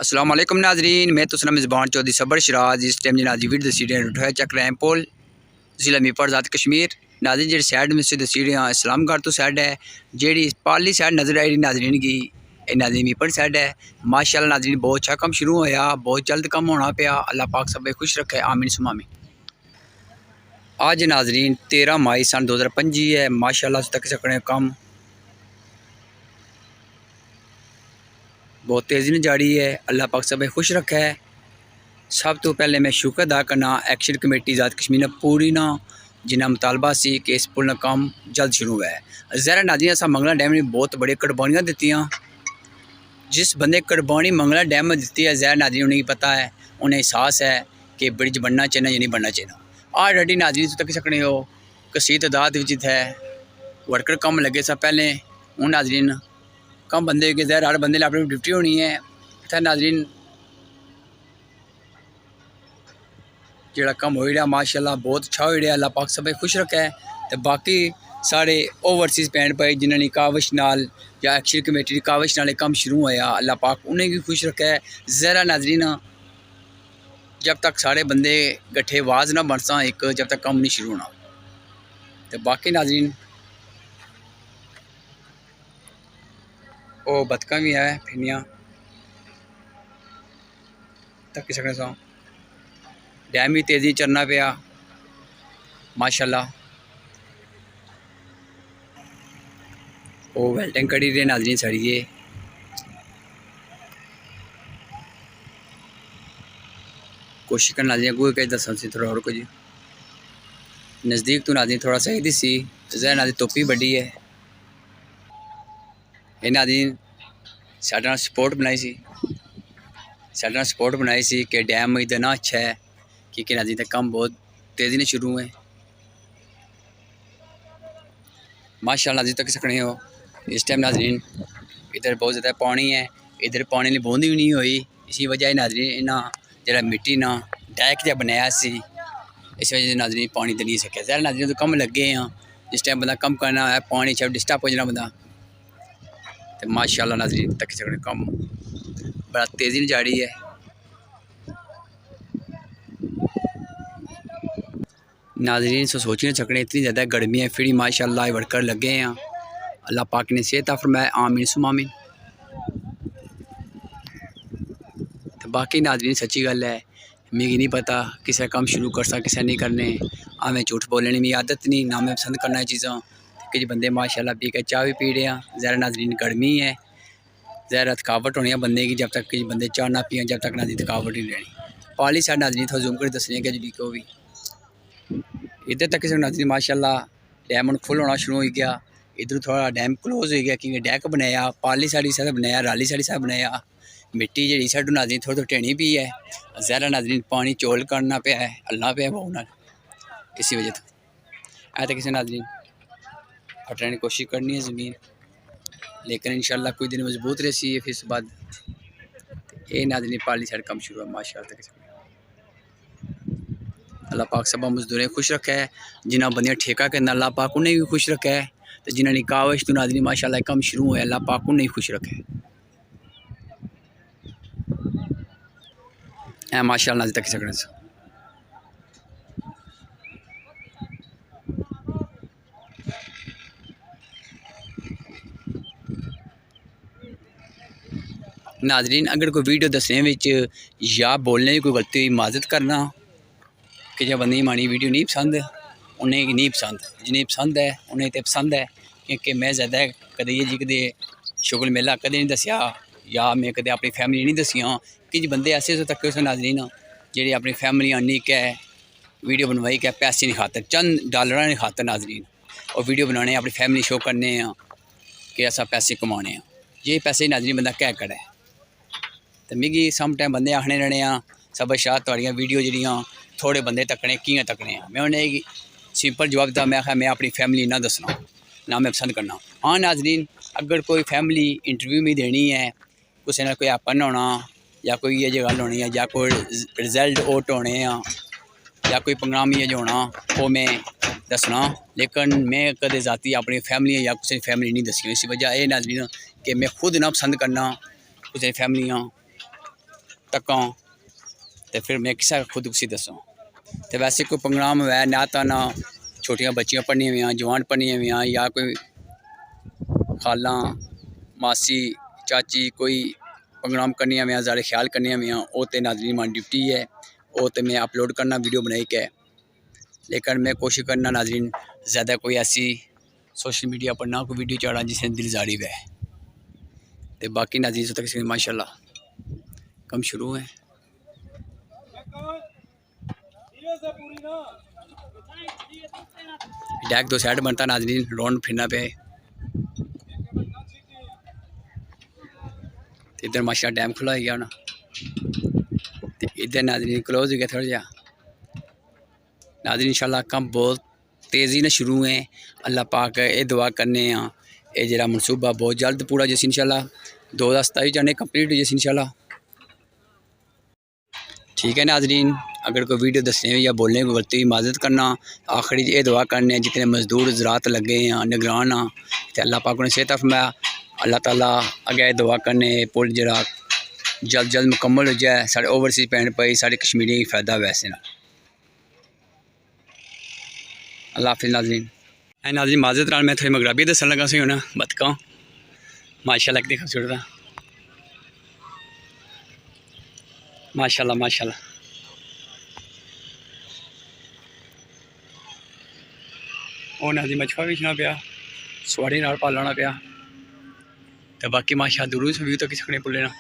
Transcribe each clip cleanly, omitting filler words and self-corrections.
अस्सलाम वालेकुम नाजरीन, मैं तो मेज़बान चौधरी सबर शराज। इस टाइम जनाजी वीर दसीडे उठाया चक रैमपोल जिला मीरपुर आज़ाद कश्मीर। नाजरीन जी सैड में से दसीडे इस्लामगढ़ तो सैड है, जी पाली सैड नज़र आई नाजरीन की नाजरीन मीरपुर सैड है। माशाअल्लाह नाजरीन बहुत अच्छा कम शुरू होया, बहुत जल्द कम होना पाया। अल्लाह पाक सब खुश रखे, आमीन सुमामी। आज नाजरीन 13 मई सन 2025 है। माशाअल्लाह तक सकने कम बहुत तेज़ी ने जारी है। अल्लाह पाक सब खुश रखा है। सब तो पहले मैं शुक्र अदा करना एक्शन कमेटी आज़ाद कश्मीर ने पूरी ना जिन्ना मुतालबा सी कि इस पुल का काम जल्द शुरू हुआ है। ज़हरा नाज़रीन असा मंगला डैम ने बहुत बड़ी कुर्बानियाँ दित्तियां। जिस बंदे कुर्बानी मंगला डैम में दी है, ज़हरा नाज़रीन उन्हें पता है, उन्हें एहसास है कि ब्रिज बनना चाहिए या नहीं बनना चाहिए। ऑलरेडी नाज़रीन तक सकने हो कसी तादाद है वर्कर कम लगे सा पहले। हूँ नाज़रीन कम बंदे के ज़हर हर बंदे अपनी ड्यूटी होनी है। फिर नाज़रीन जोड़ा कम हो रहा माशाअल्लाह बहुत अच्छा हो रहा। अल्लाह पाक सब खुश रखा है। तो बाकी सारे ओवरसीज़ भैन भाई जिन्होंने काविश नाल या एक्शन कमेटी की काविश नाल कम शुरू होया, अल्लाह पाक उन्हें भी खुश रखा है। ज़रा नाज़रीन जब तक सारे बंदे गठे आवाज़ ना बनसा एक, जब तक कम नहीं शुरू होना। तो बाकी नाज़रीन वो बतका भी है फिनिया तक सकने सा डैम भी तेज़ी चलना पाया माशाअल्लाह। वो वेल्टिंग कड़ी रहे नाज़रीन सड़िए कोशिश करना नाज़रीन अगू कहीं दसा सी थोड़ा और कुछ नज़दीक तो नाज़रीन थोड़ा सही दिसी। ज़रा नाज़रीन टोपी बड़ी है। ये नाज़रीन साढ़े सपोर्ट बनाई सी, साढ़े सपोर्ट बनाई सी कि डैम इतना अच्छा है कि नाज़रीन तक काम बहुत तेज़ी ने शुरू है। माशाअल्लाह नाज़रीन तक सकने हो इस टाइम नाज़रीन इधर बहुत ज़्यादा पानी है। इधर पानी की बूंद भी नहीं हुई। इसी वजह नाज़रीन इन्ना जरा मिट्टी ना डैक जहा बनाया सी, इस वजह से नाज़रीन पानी तो नहीं सके। ज़रा नाज़रीन तो कम लगे हैं। जिस टाइम बंदा कम करना है पानी सब डिस्टर्ब हो जाना बंदा। तो माशाअल्लाह नाज़रीन तक सकने कम बड़ा तेज़ी ने जारी है। नाज़रीन सो सोच नहीं सकने इतनी ज़्यादा गर्मी है, फिर माशाअल्लाह वर्कर लगे हैं। अल्लाह पाक ने सेहत फरमाए, आमीन सुमामीन। तो बाकी नाज़रीन सच्ची गल है, मिगी नहीं पता किसे काम शुरू कर सा किसे नहीं करने। हमें झूठ बोलने की आदत नहीं, ना मैं पसंद करना चीज़ां। कुछ बंदे माशाअल्लाह पी के चाह भी पी रहे हैं। ज़रा नाज़रीन गर्मी है, ज़रा थकावट होनी है बंदे की। जब तक कुछ बंदे चाह ना पिए जब तक नाज़रीन थकावट नहीं लेनी। पाली साइड नाज़रीन थोड़ा जूम कर दसने कि जी को भी इधर तक नाज़रीन माशाअल्लाह डैम फुल होना शुरू हो गया। इधर थोड़ा डैम क्लोज हो गया क्योंकि डैक बनाया पाली साड़ी साइड बनाया राली साड़ी साइड बनाया। मिट्टी जी साइड नाज़रीन थोड़ी थोड़ी टेढ़ी भी है। ज़रा नाज़रीन पानी चोल करना पे है, हलना पे बहु ना, इसी वजह तो ऐ तो किसी नाज़रीन फटने की कोशिश करनी है ज़मीन, लेकिन इंशाल्लाह कुछ दिन मजबूत रहती है। फिर उसके बाद ये नाज़रीन पाली साइड कम शुरू है माशाअल्लाह तक। अल्लाह पाक सब मजदूरें खुश रखा है। जिन्हें बंदियाँ ठेका करना अल्लाह पाक उन्हें भी खुश रखा है। तो जिन्होंने काविश तो नाज़रीन माशाअल्लाह कम शुरू हुआ अल्लाह पाक उन्हें खुश रखे है माशाअल्लाह तक सकने से। नाज़रीन अगर कोई वीडियो दसने में या बोलने की कोई गलती हुई माजत करना कि जो बंदी मानी वीडियो नहीं पसंद उन्हें नहीं पसंद, जिन्हें पसंद है उन्हें तो पसंद है। क्योंकि मैं ज़्यादा कदे ये जी कदे शुगल मेला कदे नहीं दसिया या मैं कदे अपनी फैमिली नहीं दसियां। कि बंदे ऐसे तक नाज़रीन जेह्ड़े अपनी फैमिली आनी कै वीडियो बनवाई कै पैसे नहीं खातर चंद डॉलर नहीं खातर नाज़रीन और वीडियो बनाने अपनी फैमिली शो करने कि असा पैसे कमाने ये पैसे नाज़रीन बंदा कै करे। तो मिगी सम टाइम बंदे आखने रहने सब शाह थोड़ियां वीडियो जड़ियाँ थोड़े बंदे तकने कियां तकने। मैं उन्हें सिंपल जवाब दिता, मैं आखा मैं अपनी फैमिली ना दसना ना मैं पसंद करना। हाँ नाज़रीन अगर कोई फैमिली इंटरव्यू में देनी है, कुछ ना कोई ऐपन होना या कोई ये गल होनी है या कोई रिजल्ट ओट होने या कोई प्रोग्राम ये जो होना वो मैं दसना। लेकिन मैं कदे जाती अपनी फैमिली या किसी फैमिली नहीं दसी। इसी वजह ये नाज़रीन कि मैं खुद ना पसंद करना किसी फैमिलियाँ तकां तो फिर मैं किसा खुद उसी दसां। तो वैसे कोई प्रोग्राम है ना तो ना छोटियां बच्चियां पढ़नियां हुई जवान पढ़नियां हुई या कोई खाला मासी चाची कोई प्रोग्राम करनी हुई ज़्यादा ख्याल करनी हुई वो तो नाज़रीन मानी ड्यूटी है, वो तो मैं अपलोड करना वीडियो बनाई के। लेकिन मैं कोशिश करना नाज़रीन ज़्यादा कोई ऐसी सोशल मीडिया पर ना कोई वीडियो चाड़ा जिससे दिलजारी है। तो बाकी नाज़रीन तक माशाल्लाह कम शुरू है। डैक दो साइड बनता नाज़रीन राउंड फिरना पे। इधर माशा डैम खुला हो गया ना, इधर नाज़रीन क्लोज हो गया थोड़ा जा। नाज़रीन इंशाल्लाह कम बहुत तेज़ी ना शुरू है। अल्लाह पाक ये दुआ करने ये जरा मनसूबा बहुत जल्द पूरा जैसे इंशाल्लाह 2027 जाने कंप्लीट हो जैसे इंशाल्लाह। ठीक है नाज़रीन, अगर कोई वीडियो दसने या बोलने को गलती हुई माजरत करना। आखिरी ये दुआ करने जितने मजदूर ज़रात लगे हैं निगरान तो अल्लाह पाक ने सेहत फरमाया। अल्लाह ताला अगे दुआ करने पुल जरा जल्द जल्द मुकम्मल हो जाए। साढ़े ओवरसीज भैन भाई साढ़े कश्मीरी की फ़ायदा वैसे ना। अल्लाह हाफिज़ नाज़रीन। नाज़रीन माजरत नाल मैं थोड़ी मगरबी दसन लगा सी होना बतका माशाल्लाह कितनी खूबसूरत है माशाल्लाह माशाल्लाह। और नाज़रीन मछुआ बेचना पाया सवारी नाल पालना पाया तो बाकी माशा दूर से व्यू तक सकने पुले ना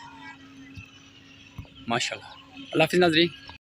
माशाल्लाह। अल्लाह हाफिज़ नाज़रीन।